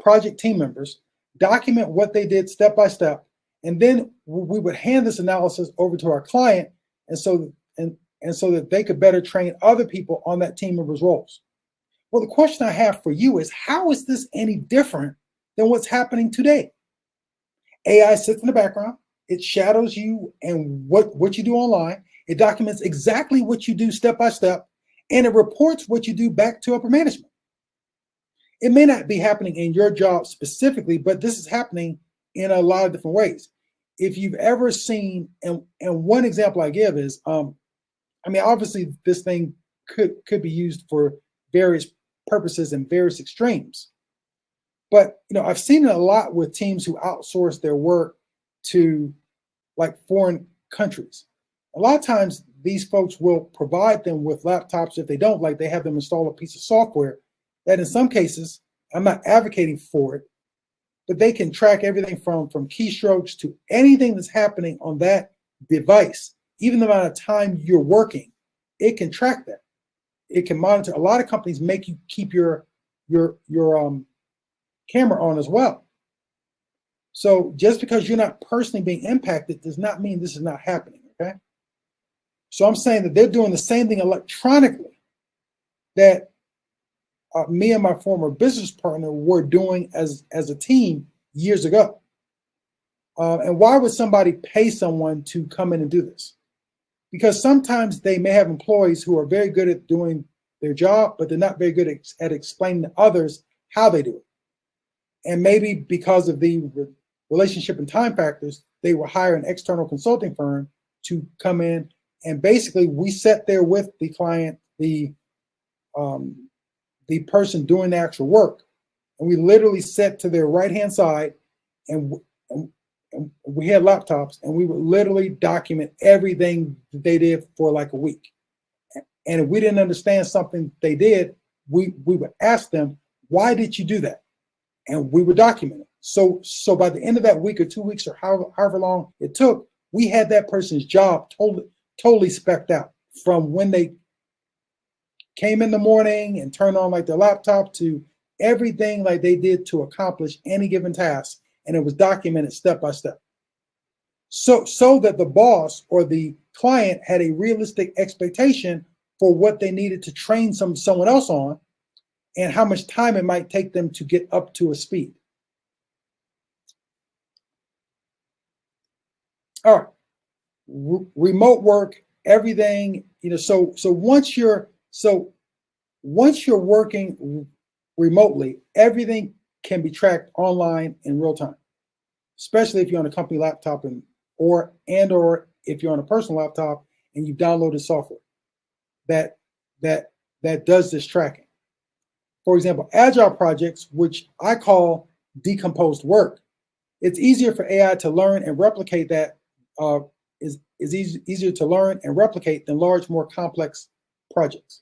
project team members, document what they did step by step, and then we would hand this analysis over to our client, and so that they could better train other people on that team member's roles. Well, the question I have for you is, how is this any different than what's happening today? AI sits in the background. It shadows you and what you do online. It documents exactly what you do step by step, and it reports what you do back to upper management. It may not be happening in your job specifically, but this is happening in a lot of different ways. If you've ever seen, and one example I give is, obviously this thing could be used for various purposes and various extremes. But I've seen it a lot with teams who outsource their work to like foreign countries. A lot of times these folks will provide them with laptops. If they don't, like, they have them install a piece of software that in some cases, I'm not advocating for it, but they can track everything from keystrokes to anything that's happening on that device. Even the amount of time you're working, it can track that. It can monitor. A lot of companies make you keep your camera on as well. So just because you're not personally being impacted does not mean this is not happening, okay? So I'm saying that they're doing the same thing electronically that me and my former business partner were doing as a team years ago. And why would somebody pay someone to come in and do this? Because sometimes they may have employees who are very good at doing their job, but they're not very good at explaining to others how they do it. And maybe because of the relationship and time factors, they will hire an external consulting firm to come in, and basically we sat there with the client, the person doing the actual work, and we literally sat to their right-hand side, and we had laptops, and we would literally document everything that they did for like a week. And if we didn't understand something they did, we would ask them, why did you do that? And we would document it. So by the end of that week or 2 weeks or however long it took, we had that person's job totally specced out, from when they came in the morning and turned on like their laptop to everything like they did to accomplish any given task. And it was documented step by step. So that the boss or the client had a realistic expectation for what they needed to train someone else on, and how much time it might take them to get up to a speed. All right, remote work, everything, so once you're working remotely, everything can be tracked online in real time, especially if you're on a company laptop or if you're on a personal laptop and you've downloaded software that does this tracking. For example, agile projects, which I call decomposed work, it's easier for AI to learn and replicate that. Easier to learn and replicate than large, more complex projects.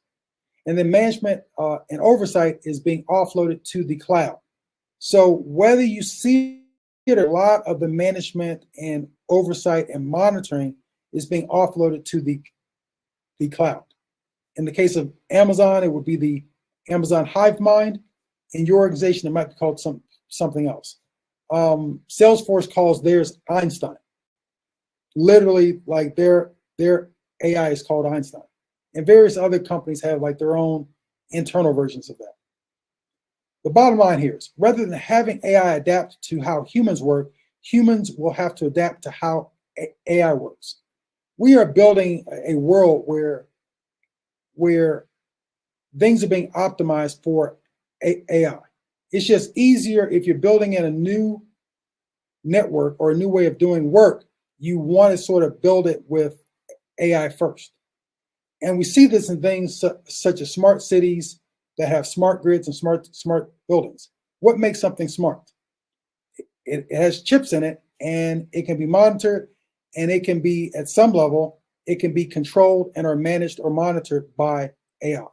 And then management and oversight is being offloaded to the cloud. So whether you see it, a lot of the management and oversight, and monitoring is being offloaded to the cloud. In the case of Amazon, it would be the Amazon Hive mind. In your organization, it might be called something else. Salesforce calls theirs Einstein. Literally, like their AI is called Einstein. And various other companies have like their own internal versions of that. The bottom line here is, rather than having AI adapt to how humans work, humans will have to adapt to how AI works. We are building a world where things are being optimized for AI. It's just easier if you're building in a new network or a new way of doing work, you want to sort of build it with AI first. And we see this in things such as smart cities that have smart grids and smart buildings. What makes something smart? It has chips in it, and it can be monitored, and it can be, at some level, it can be controlled and or managed or monitored by AI.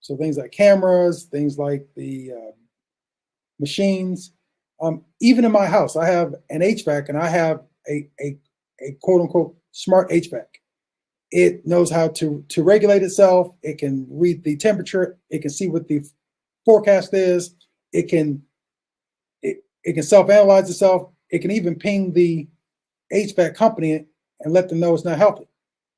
So things like cameras, things like the machines. Even in my house, I have an HVAC, and I have a quote unquote smart HVAC. It knows how to regulate itself. It can read the temperature. It can see what the forecast is. It can self-analyze itself. It can even ping the HVAC company and let them know it's not healthy.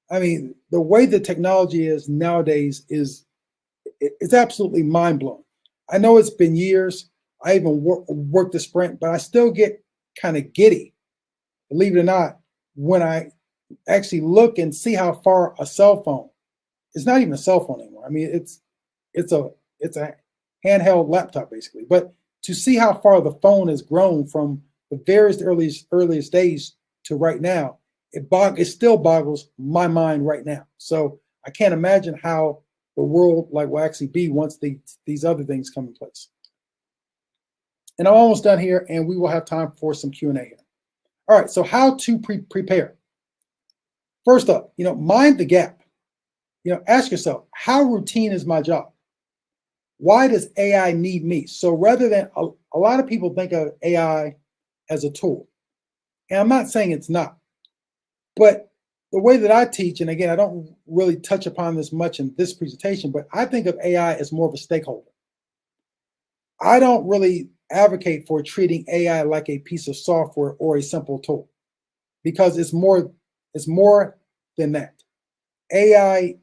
I mean, the way the technology is nowadays it's absolutely mind-blowing. I know it's been years. I even worked the sprint, but I still get kind of giddy, believe it or not, when I actually look and see how far a cell phone, it's not even a cell phone anymore. I mean, it's a handheld laptop basically, but to see how far the phone has grown from the very earliest days to right now, it still boggles my mind right now. So I can't imagine how the world will actually be once these other things come in place. And I'm almost done here, and we will have time for some Q&A here. All right, so how to prepare. First up, mind the gap. Ask yourself, how routine is my job? Why does AI need me? So rather than, a lot of people think of AI as a tool. And I'm not saying it's not. But the way that I teach, and again, I don't really touch upon this much in this presentation, but I think of AI as more of a stakeholder. I don't really advocate for treating AI like a piece of software or a simple tool, because it's more than that. AI,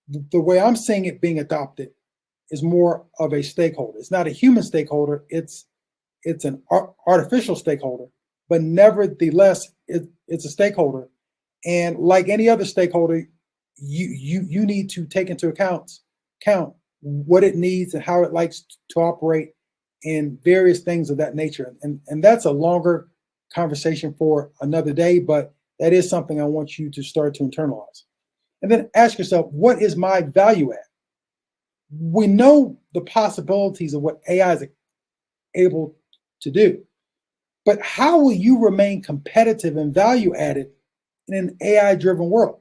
the way I'm seeing it being adopted, is more of a stakeholder. It's not a human stakeholder, it's an artificial stakeholder, but nevertheless, it's a stakeholder. And like any other stakeholder, you need to take into account what it needs and how it likes to operate in various things of that nature. And that's a longer conversation for another day, but that is something I want you to start to internalize. And then ask yourself, what is my value add? We know the possibilities of what AI is able to do, but how will you remain competitive and value added in an AI-driven world?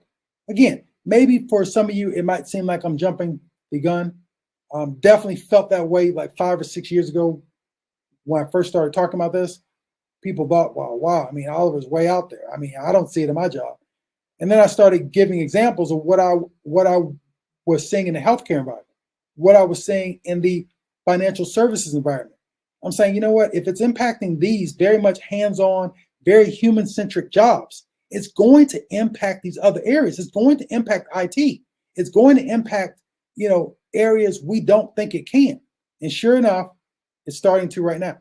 Again, maybe for some of you, it might seem like I'm jumping the gun. Definitely felt that way like 5 or 6 years ago when I first started talking about this. People thought, wow, I mean, Oliver's way out there. I mean, I don't see it in my job. And then I started giving examples of what I was seeing in the healthcare environment, what I was seeing in the financial services environment. I'm saying, you know what, if it's impacting these very much hands-on, very human-centric jobs, it's going to impact these other areas. It's going to impact IT. It's going to impact, areas we don't think it can. And sure enough, it's starting to right now.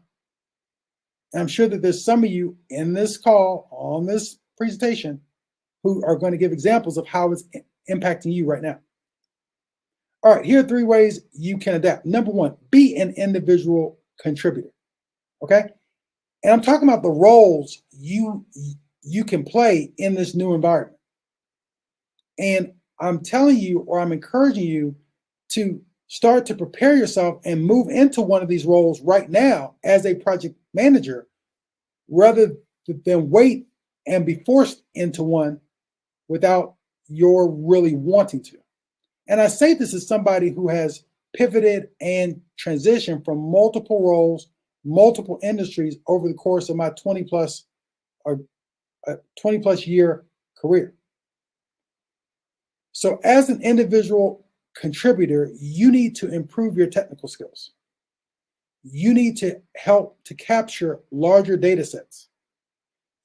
And I'm sure that there's some of you in this call, on this presentation, who are going to give examples of how it's impacting you right now. All right, here are 3 ways you can adapt. Number 1, be an individual contributor, okay? And I'm talking about the roles you can play in this new environment. And I'm telling you, or I'm encouraging you to start to prepare yourself and move into one of these roles right now as a project manager, rather than wait and be forced into one without your really wanting to. And I say this as somebody who has pivoted and transitioned from multiple roles, multiple industries over the course of my 20+ a 20 plus year career. So as an individual contributor, you need to improve your technical skills. You need to help to capture larger data sets.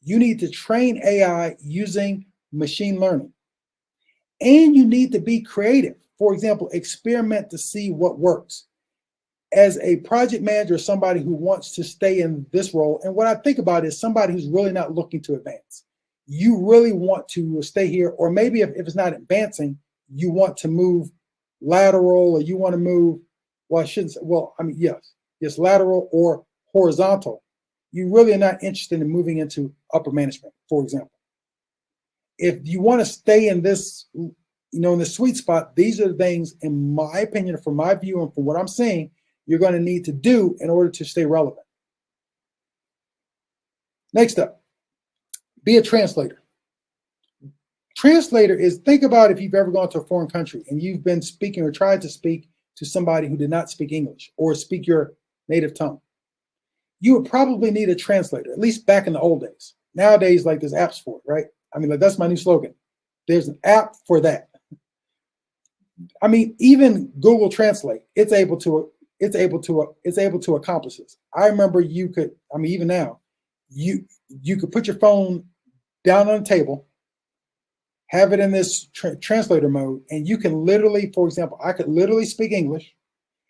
You need to train AI using machine learning. And you need to be creative. For example, experiment to see what works. As a project manager, somebody who wants to stay in this role, and what I think about is somebody who's really not looking to advance. You really want to stay here, or maybe if it's not advancing, you want to move lateral, or you want to move, well, I shouldn't say, well, I mean, yes, lateral or horizontal. You really are not interested in moving into upper management, for example. If you want to stay in this, in the sweet spot, these are the things, in my opinion, from my view and from what I'm seeing, you're going to need to do in order to stay relevant. Next up, be a translator. Translator is, think about if you've ever gone to a foreign country and you've been speaking or tried to speak to somebody who did not speak English or speak your native tongue. You would probably need a translator, at least back in the old days. Nowadays, like, there's apps for it, right? I mean, like, that's my new slogan. There's an app for that. I mean, even Google Translate, it's able to accomplish this. I remember you could, I mean, even now, you could put your phone down on the table, have it in this translator mode, and you can literally, for example, I could literally speak English,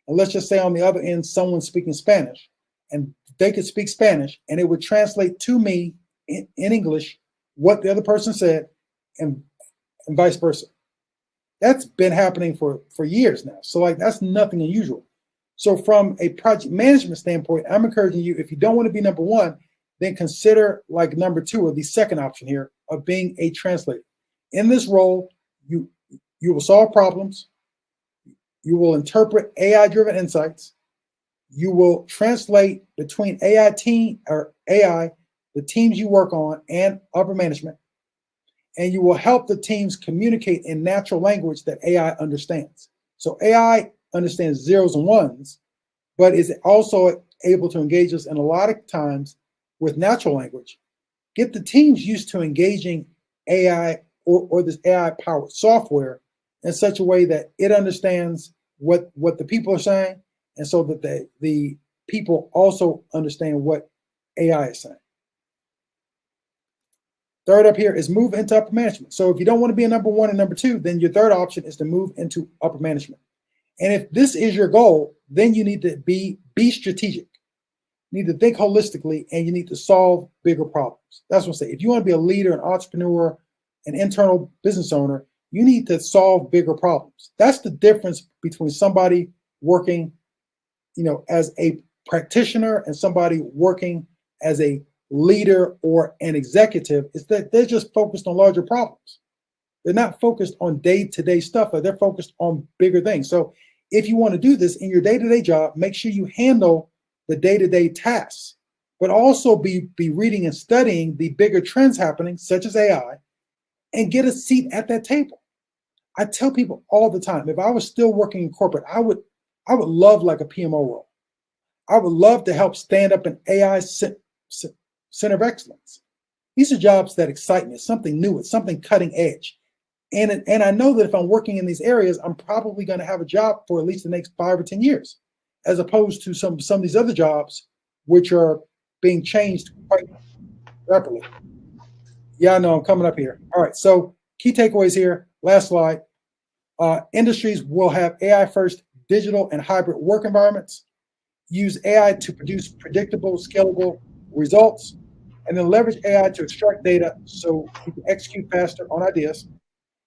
and let's just say on the other end, someone's speaking Spanish, and they could speak Spanish, and it would translate to me in English what the other person said, and vice versa. That's been happening for years now. So, like, that's nothing unusual. So from a project management standpoint, I'm encouraging you, if you don't want to be number one, then consider like number two, or the second option here, of being a translator. In this role, you will solve problems, you will interpret AI-driven insights, you will translate between AI, the teams you work on, and upper management, and you will help the teams communicate in natural language that AI understands. So AI understands zeros and ones, but is also able to engage us in a lot of times with natural language. Get the teams used to engaging AI or this AI-powered software in such a way that it understands what the people are saying, and so that the people also understand what AI is saying. Third up here is move into upper management. So if you don't want to be a number one and number two, then your third option is to move into upper management. And if this is your goal, then you need to be strategic. You need to think holistically, and you need to solve bigger problems. That's what I say. If you want to be a leader, an entrepreneur, an internal business owner, you need to solve bigger problems. That's the difference between somebody working, as a practitioner and somebody working as a leader or an executive, is that they're just focused on larger problems. They're not focused on day-to-day stuff, but they're focused on bigger things. So if you want to do this in your day-to-day job, make sure you handle the day-to-day tasks, but also be reading and studying the bigger trends happening, such as AI, and get a seat at that table. I tell people all the time, if I was still working in corporate, I would love like a PMO role. I would love to help stand up an AI Center of Excellence. These are jobs that excite me. It's something new. It's something cutting edge. And I know that if I'm working in these areas, I'm probably going to have a job for at least the next 5 or 10 years, as opposed to some of these other jobs, which are being changed quite rapidly. Yeah, I know, I'm coming up here. All right, so key takeaways here. Last slide. Industries will have AI-first digital and hybrid work environments. Use AI to produce predictable, scalable results, and then leverage AI to extract data so you can execute faster on ideas,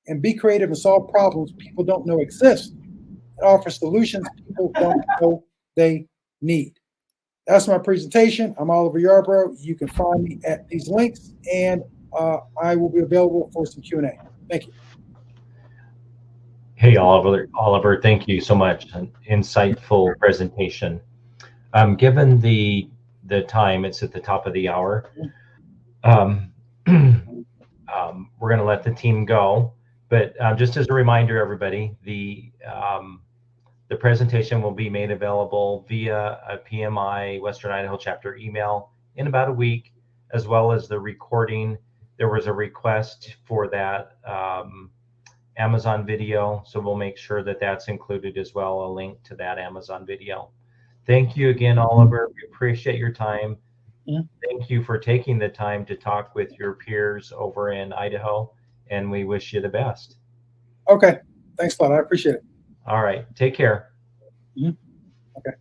and be creative and solve problems people don't know exist, and offer solutions people don't know they need. That's my presentation. I'm Oliver Yarbrough. You can find me at these links, and I will be available for some Q&A. Thank you. Hey, Oliver, thank you so much. An insightful presentation. Given the time, it's at the top of the hour. We're going to let the team go, but just as a reminder, everybody, the presentation will be made available via a PMI Western Idaho chapter email in about a week. as well as the recording. There was a request for that Amazon video, so we'll make sure that that's included as well, a link to that Amazon video. Thank you again, Oliver. We appreciate your time. Yeah. Thank you for taking the time to talk with your peers over in Idaho, and we wish you the best. Okay. Thanks a lot. I appreciate it. All right. Take care. Okay.